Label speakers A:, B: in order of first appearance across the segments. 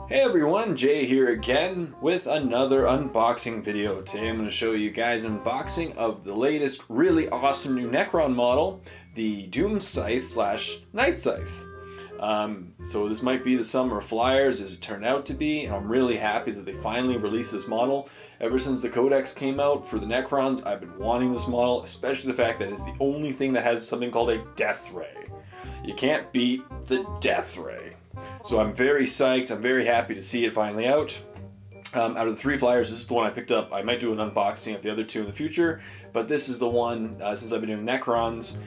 A: Hey everyone, Jay here again with another unboxing video. Today I'm going to show you guys an unboxing of the latest really awesome new Necron model, the Doomscythe slash Nightscythe. So this might be the summer of flyers as it turned out to be, and I'm really happy that they finally released this model. Ever since the Codex came out for the Necrons, I've been wanting this model, especially the fact that it's the only thing that has something called a death ray. You can't beat the death ray. So I'm very psyched, I'm very happy to see it finally out. Out of the 3 flyers, this is the one I picked up. I might do an unboxing of the other 2 in the future, but this is the one, since I've been doing Necrons,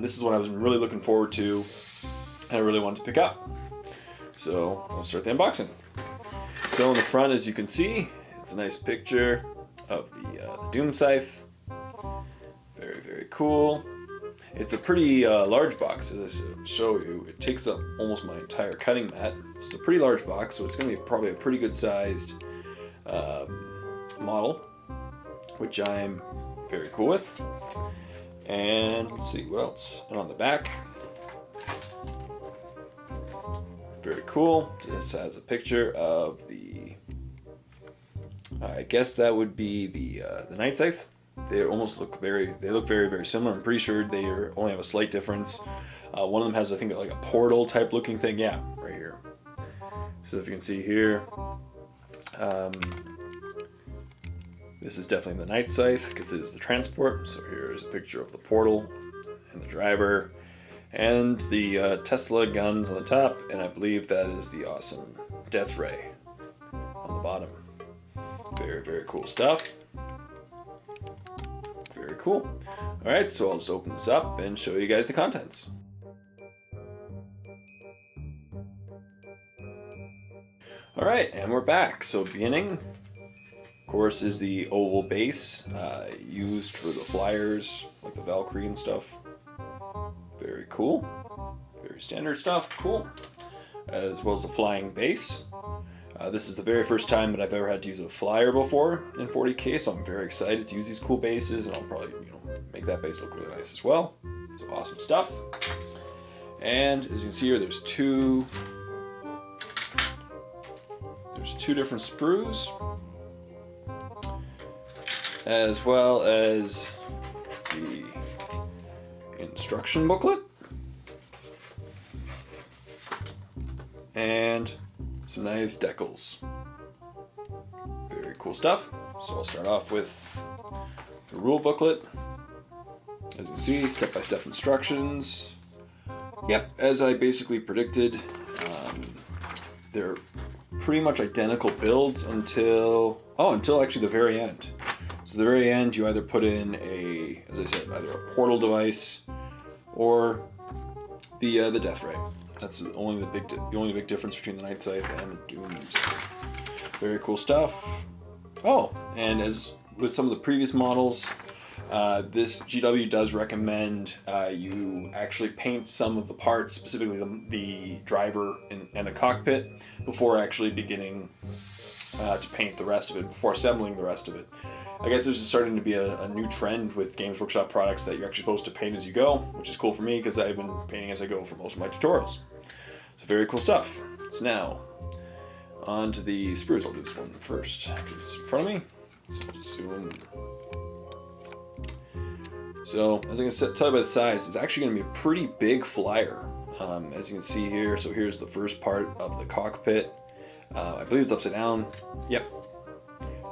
A: this is what I was really looking forward to, and I really wanted to pick up. So I'll start the unboxing. So in the front, as you can see, it's a nice picture of the Doomscythe. Very, very cool. It's a pretty large box, as I show you. It takes up almost my entire cutting mat. So it's a pretty large box, so it's going to be probably a pretty good sized model, which I'm very cool with. And let's see what else. And on the back, very cool. This has a picture of the, I guess that would be the Nightscythe. They almost look very similar. I'm pretty sure they only have a slight difference. One of them has, I think, like a portal type looking thing. Yeah, right here. So if you can see here, this is definitely the Nightscythe because it is the transport. So here is a picture of the portal and the driver and the Tesla guns on the top, and I believe that is the awesome death ray on the bottom. Very, very cool stuff. Very cool. Alright, so I'll just open this up and show you guys the contents. Alright, and we're back. So beginning, of course, is the oval base used for the flyers, like the Valkyrie and stuff. Very cool. Very standard stuff. Cool. As well as the flying base. This is the very first time that I've ever had to use a flyer before in 40K, so I'm very excited to use these cool bases, and I'll probably, make that base look really nice as well. So awesome stuff. And as you can see here, there's two different sprues, as well as the instruction booklet, and some nice decals. Very cool stuff. So I'll start off with the rule booklet. As you can see, step-by-step instructions. Yep, as I basically predicted, they're pretty much identical builds until actually the very end. So the very end, you either put in as I said, either a portal device or the death ray. That's the only big difference between the Nightscythe and the Doomscythe. Very cool stuff. Oh, and as with some of the previous models, this GW does recommend you actually paint some of the parts, specifically the driver and the cockpit, before actually beginning to paint the rest of it, before assembling the rest of it. I guess there's starting to be a new trend with Games Workshop products that you're actually supposed to paint as you go, which is cool for me because I've been painting as I go for most of my tutorials. So very cool stuff. So now, on to the sprues. I'll do this one first. It's in front of me. So I'll just zoom. So as I can tell you by the size, it's actually going to be a pretty big flyer. As you can see here, so here's the first part of the cockpit. I believe it's upside down. Yep.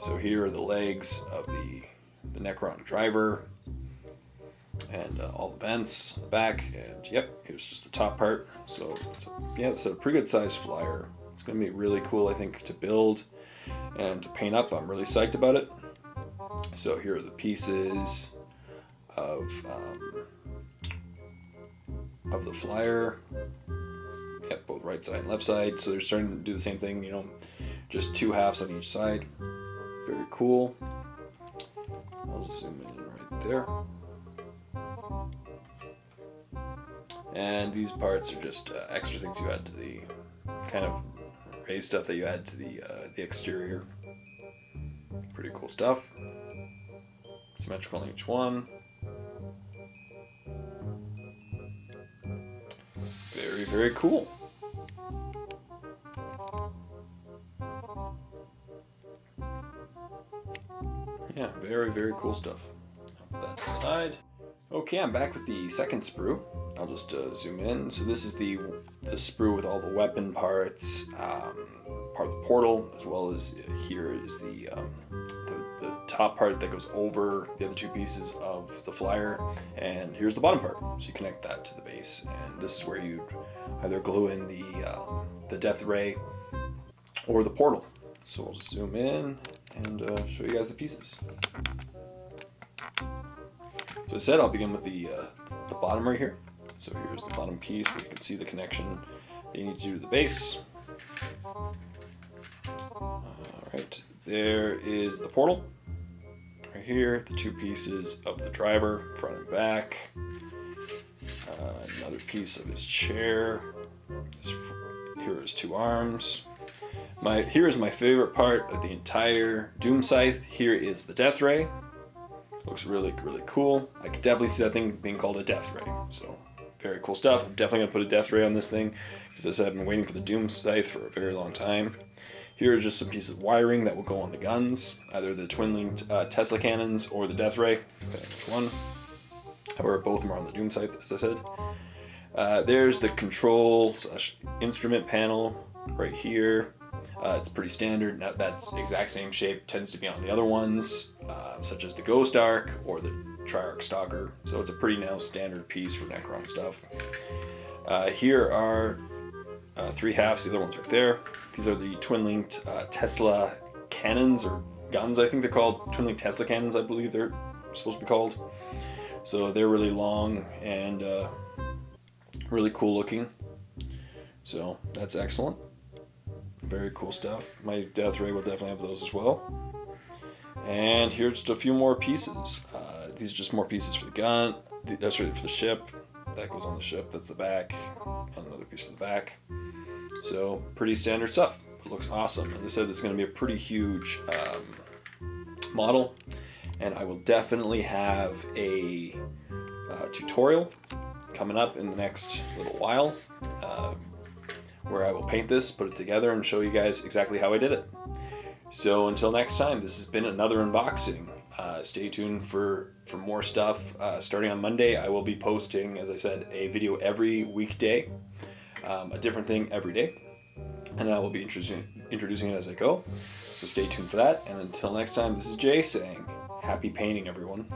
A: So here are the legs of the Necron driver, and all the vents on the back, and yep, here's just the top part. So it's a pretty good sized flyer. It's going to be really cool, I think, to build and to paint up. I'm really psyched about it. So here are the pieces of the flyer. Yep, both right side and left side. So they're starting to do the same thing, just 2 halves on each side. Very cool. I'll just zoom in right there. And these parts are just extra things you add to the kind of raised stuff that you add to the exterior. Pretty cool stuff. Symmetrical on each one. Very, very cool. yeah, very, very cool stuff. Put that aside. Okay, I'm back with the second sprue. I'll just zoom in. So this is the sprue with all the weapon parts, part of the portal, as well as here is the top part that goes over the other two pieces of the flyer, and here's the bottom part. So you connect that to the base, and this is where you'd either glue in the death ray or the portal. So we'll just zoom in and show you guys the pieces. So as I said, I'll begin with the bottom right here. So here's the bottom piece where you can see the connection that you need to do to the base. Alright, there is the portal. Right here, the two pieces of the driver, front and back. Another piece of his chair. Here are his two arms. Here is my favorite part of the entire Doomscythe. Here is the death ray. Looks really, really cool. I could definitely see that thing being called a death ray. So, very cool stuff. I'm definitely gonna put a death ray on this thing. As I said, I've been waiting for the Doomscythe for a very long time. Here are just some pieces of wiring that will go on the guns, either the twin-linked Tesla cannons or the death ray, depending on which one. However, both of them are on the Doomscythe, as I said. There's the control/instrument panel right here. It's pretty standard. Now, that exact same shape tends to be on the other ones, such as the Ghost Arc or the Triarch Stalker. So it's a pretty now standard piece for Necron stuff. Here are three halves. The other one's right there. These are the twin-linked Tesla cannons, or guns, I think they're called. Twin-linked Tesla cannons, I believe they're supposed to be called. So they're really long and really cool looking. So that's excellent. Very cool stuff. My death ray will definitely have those as well. And here's just a few more pieces. These are just more pieces for the gun. That's really for the ship. That goes on the ship. That's the back. And another piece for the back. So pretty standard stuff. It looks awesome. As I said, this is going to be a pretty huge model. And I will definitely have a tutorial coming up in the next little while. Where I will paint this, put it together, and show you guys exactly how I did it. So until next time, this has been another unboxing. Stay tuned for more stuff. Starting on Monday, I will be posting, as I said, a video every weekday, a different thing every day, and I will be introducing it as I go. So stay tuned for that, and until next time, this is Jay saying, happy painting, everyone.